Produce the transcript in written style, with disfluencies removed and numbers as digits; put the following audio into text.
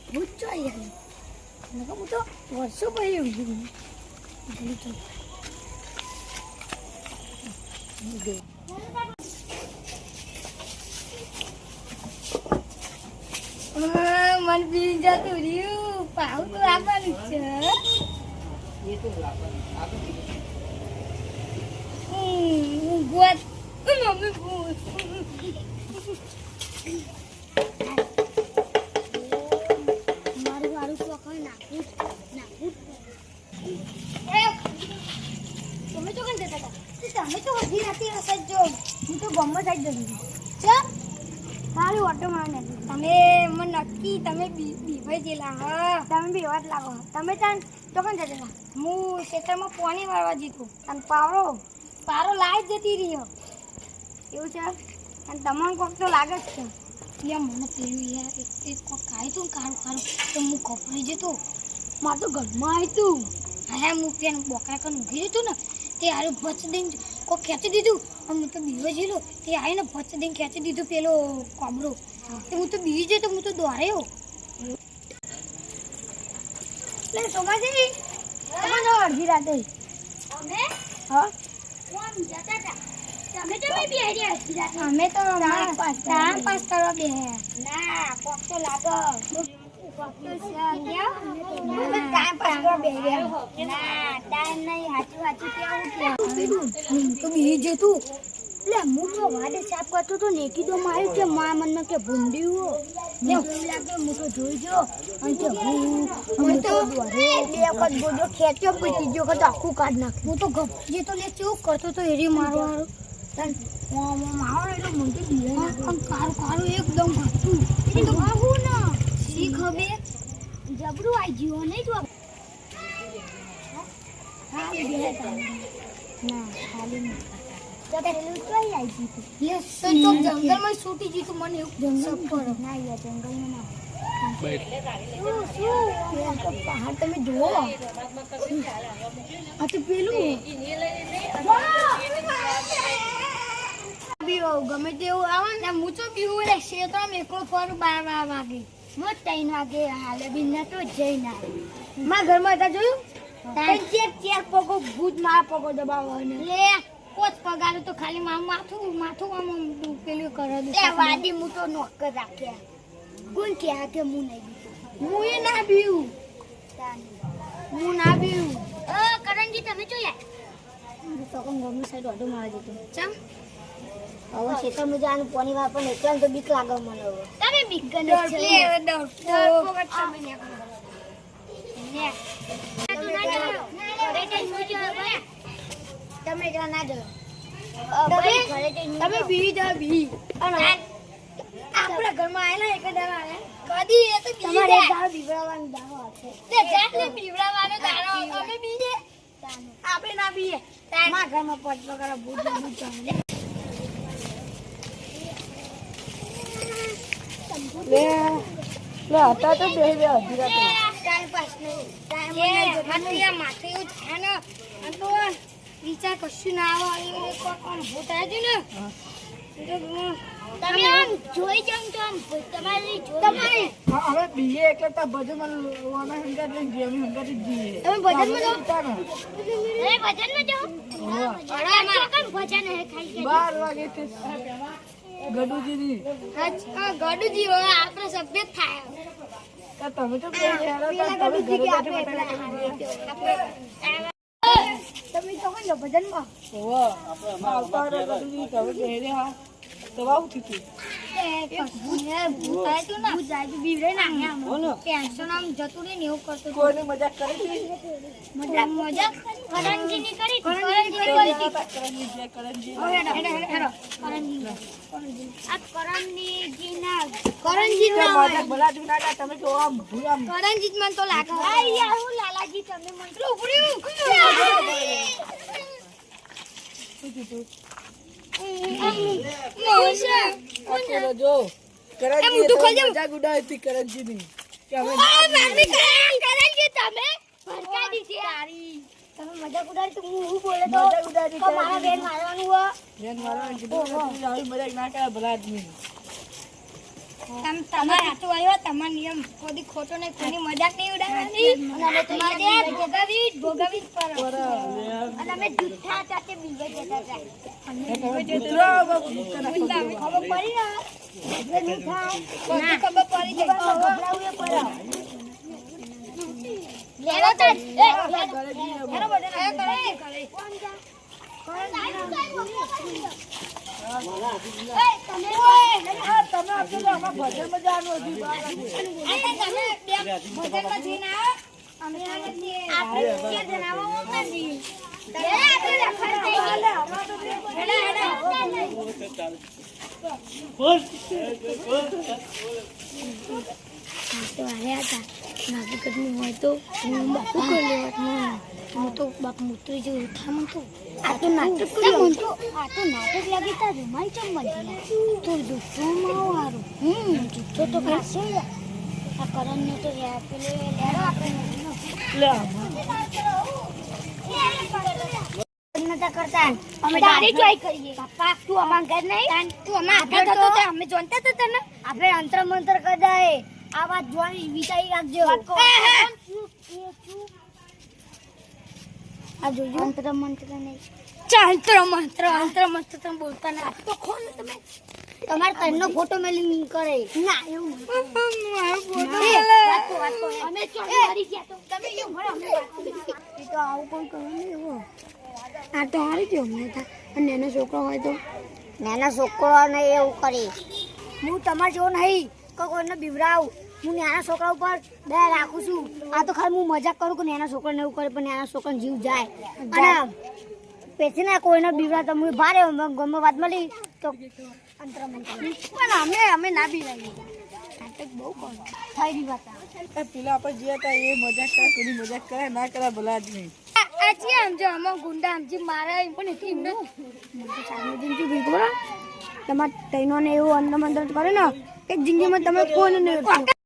ભૂત જોઈએ હું તો વર્ષો પછી મન પી જતું રહ્યું પાવ તો આપવાનું છે ભૂત મમ્મી ભૂત મારું તો કઈ નાખું તમે તો કઈ જતા હતા તમે તો હજી રાતે હશે જો હું તો ગમત આવી જતી ચા તારી ઓટો માં તમે મને નક્કી તમે બીભાઈ જેલા હા તમે બીવાત લાગો તમે ત્યાં તો કઈ જતા હતા હું ખેતરમાં પાણી વાળવા જીતું અને પારો લાઈ જ જતી રહ્યો એવું છે અને તમારું કોક તો લાગે જ છે યાર મને પેલું યાર એક કોક ખાય તું કારું તો હું કપડી જતો મારે તો ઘરમાં આવી તું હા હું ત્યાં બોકરા કન ઊંઘી જતું ને તે હારું ભચ દઈને કોક ખેંચી દીધું અને હું તો બીવો જેલો તે આવીને ભચ દઈને ખેંચી દીધું પેલો કોબરો તે હું તો બીવી જતો હું તો દોડ્યો એટલે સોમાજી તમે અડધી રાતે અમે હા કોણ જતા હતા તમે તો બે રહ્યા અડધી રાતે અમે તો ટાઈમ પાસ કરવા બે ના કોક તો લાગો ટાઈમ પાસ કરવા બે ના ટાઈમ નહીં હાચું કેવું તો બીજી જતું એટલે હું તો વાડે સાફ કરતો તો ને કીધું માર્યું કે મા મને કે ભૂંડ્યું ને લાગે હું તો જોઈ જો અને કે હું તો બે વખત બોજો ખેંચ્યો પીટી ગયો કે આખું કાઢ નાખ હું તો ગપજી તો લે ચૂક કરતો તો એરી મારો મારો એટલે મને તો બીજા કારું એકદમ ઘટતું એ તો આવું ના શીખ હવે જબરું આવી ગયો નહીં જો હા બે ના ખાલી નહીં જંગલમાં છૂટી જીતું મને એવું જંગલ ના યાર જંગલમાં ના પહાડ તમે જુઓ આ તો પેલું ગમે તેવું આવે ને હું તો પીવું રે ક્ષેત્રમાં એકલો ફરું 12 વાગે હું 3 વાગે હાલે બિના તો જઈને આવે મારા ઘરમાં હતા જોયું ચેક પગો ભૂત મારા પગો દબાવવાનો લે કોચ પગાર તો ખાલી માથું આમ પેલું કરે એ વાડી હું તો નોકર રાખ્યા કોણ કે હું નહીં બીતું હું એ ના બીવું હું ના બીવું કરણજી તમે જોયા તો કોણ ગમે સાઈડ ઓડો મારા જતો ચમ હવે ખેતરમાં જવાનું પાણી વાપર ને એકલા તો બીક લાગે મને હવે તમે બીક ગને તમે જો ના જો તમે બી જા બી આપણા ઘરમાં આયેલા એક દાડા આયા કદી એ તો તમારે દાવ બીવડાવવાનો દાવ છે તે જાતને બીવડાવવાનો દાડો અમે બીજે આપણે ના બીએ મારા ઘરમાં પટ પકડા ભૂત ચાલે લે હતા તો બે અધીરા તો ટાઈમ પાસ નહીં ટાઈમ માથે એવું છે ને તો વિચાર કશું ના આવે કોણ ભૂત આવી ને તમે આમ જોઈ જાવ તો આમ તમારી તમારી હવે બીએ એટલે તો ભજન માં લોના હંગાત લઈ ગયો અમે હંગાત જ જઈએ તમે ભજન માં જાવ એ ભજન માં જાવ અરે અમાર કોણ ભજન હે ખાઈ કે 12 વાગે થી ગડુજી હા ગડુજી હોય આપણે સભ્ય થાય તમે તો તમે તો કોણ ભજનમાં ઓહો આપણે આવતા રે ગડુજી તમે બેરે હા તો વાવ થીતી ભૂત જાય તો ના ભૂત જાય તો બીવરે ના આમ ટેન્શન આમ જતું ને એવું કરતો કોઈને મજાક કરે છે મજાક કરણજી ની કરી કરણજી આ કરણજી ના બોલા દુના તમે તો આમ ભૂરામ કરણજી મન તો લાગે આયા હું લાલાજી તમે મન તો ઉભર્યું શું કીધું મોશા જો કરણજી તો મજાક ઉડાવતી કરણજી ની કે હવે કરણજી તમે ભરકા દીધી તારી તમે મજાક ઉડાડી તો હું બોલે તો મજાક ઉડાડી તો મારા બેન મારવાનું હો બેન મારવાનું કીધું આવી મજાક ના કરે ભલા આદમી તમારે હાથું આવ્યો તમારો નિયમ કોઈ ખોટો નહીં કોઈની મજાક નહીં ઉડાડવાની અને તમારે ભોગવી જ કરો અને અમે જૂઠા હતા કે બીવે જતા હતા ખબર પડી ને ખબર પડી જાય લેવો તો હેરો બોલે કરે તો આયા હતા નાગી કટની હોય તો હું બાપુ કરી લેવત હું તો બાપ મૂત્ર જેવું થામ તો આ તો નાટક કર્યું આ તો નાટક લાગી તા રૂમાલ ચમ બની તો દુખો મારું જુઠ્ઠો તો ખાશે આ કરણ ને તો પેલે લેડો આપણે નતા કરતા અમે ડાયરેક્ટ ટ્રાય કરીએ પાપા તું અમાર ઘર નહીં તું અમાર આગળ તો અમે જોનતા તો તને આપણે અંતર મંતર કદાય આ વાત જોવાની વિચારી રાખજો આ જોજો અંતર મંત્ર નહીં અંતર મંત્ર તમે બોલતા ના તો ખોલ તમે તમાર તનનો ફોટો મેલી કરે ના એવું અમે ચોરી ગયા તો તમે એવું ભરો અમે તો આવું કોઈ કરે નહીં એવો આ તો હારી ગયો મને અને નાનો છોકરો હોય તો નાના છોકરાને એવું કરે હું તમાર જેવો નહીં કોઈને બીવરાવ હું નાના છોકરા ઉપર દયા રાખું છું આ તો ખાલી હું મજાક કરું કે નાના છોકરાને એવું કરે પણ નાના છોકરાને જીવ જાય અને પેછી ના કોઈને બીવરા તો હું ભારે ગમે વાત મળી તો અંતર પણ અમે ના બીવાઈએ નાટક બહુ કરો થઈ રહી વાત પેલા આપણે જે હતા એ મજાક કરે કોની મજાક કરે ના કરે ભલા આદમી આજી આમ જો આમ ગુંડા આમજી મારા એમ પણ એટલી એમને ચાલુ જિંદગી બીજો તમારે તૈનોને એવું અંદર મંદર કરે ને એક જિંદગીમાં તમે કોઈને નહીં